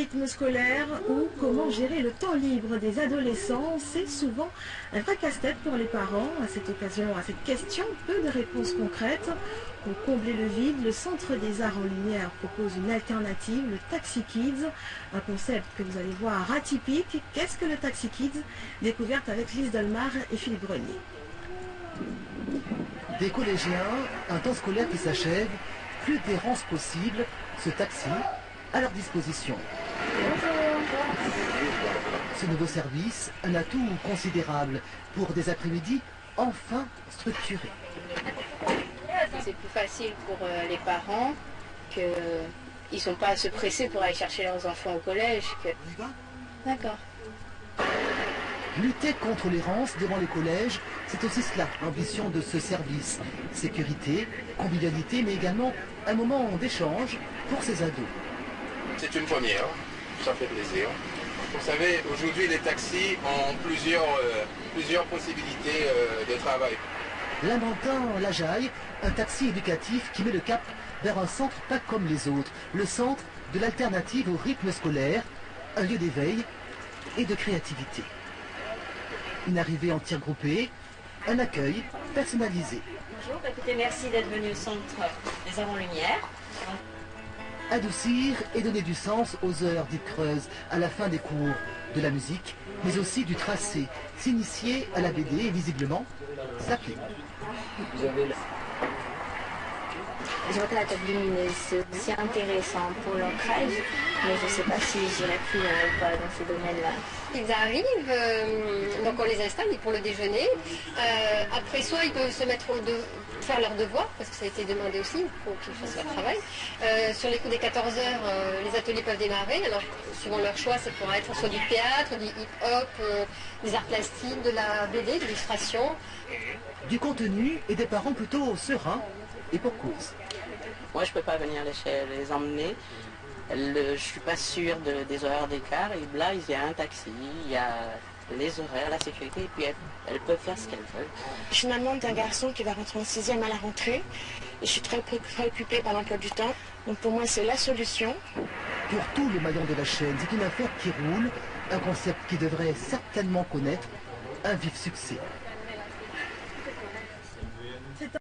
rythme scolaire ou comment gérer le temps libre des adolescents, c'est souvent un vrai casse-tête pour les parents. À cette occasion, à cette question, peu de réponses concrètes. Pour combler le vide, le Centre des Arts en Lumière propose une alternative, le Taxi Kids, un concept que vous allez voir atypique. Qu'est-ce que le Taxi Kids? Découverte avec Lise Dolmar et Philippe Grenier. Des collégiens, un temps scolaire qui s'achève, plus d'errance possible, ce taxi à leur disposition. Ce nouveau service, un atout considérable pour des après-midi enfin structurés. C'est plus facile pour les parents qu'ils ne sont pas à se presser pour aller chercher leurs enfants au collège. D'accord. Lutter contre l'errance devant les collèges, c'est aussi cela, l'ambition de ce service. Sécurité, convivialité, mais également un moment d'échange pour ces ados. C'est une première, ça fait plaisir. Vous savez, aujourd'hui les taxis ont plusieurs possibilités de travail. Lamentin Lajaille, un taxi éducatif qui met le cap vers un centre pas comme les autres, le centre de l'alternative au rythme scolaire, un lieu d'éveil et de créativité. Une arrivée en tir groupé, un accueil personnalisé. Bonjour, écoutez, merci d'être venu au Centre des Arts en Lumière. Adoucir et donner du sens aux heures dites creuses à la fin des cours, de la musique, mais aussi du tracé, s'initier à la BD et visiblement s'appeler. Je vois que la table lumineuse, c'est aussi intéressant pour l'ancrage, mais je ne sais pas si j'irai plus loin ou pas dans ces domaines-là. Ils arrivent, donc on les installe pour le déjeuner. Après, soit ils peuvent se mettre faire leurs devoirs, parce que ça a été demandé aussi pour qu'ils fassent leur travail. Sur les coups des 14 heures, les ateliers peuvent démarrer. Alors, suivant leur choix, ça pourra être soit du théâtre, du hip-hop, des arts plastiques, de la BD, de l'illustration. Du contenu et des parents plutôt sereins et pour cause. Moi, je ne peux pas venir les emmener. Je ne suis pas sûre des horaires d'écart. Et là, il y a un taxi, il y a les horaires, la sécurité, et puis elles peuvent faire ce qu'elles veulent. Je suis maman d'un garçon qui va rentrer en 6e à la rentrée. Et je suis très préoccupée par l'emploi du temps. Donc pour moi, c'est la solution. Pour tous les maillons de la chaîne, c'est une affaire qui roule, un concept qui devrait certainement connaître un vif succès.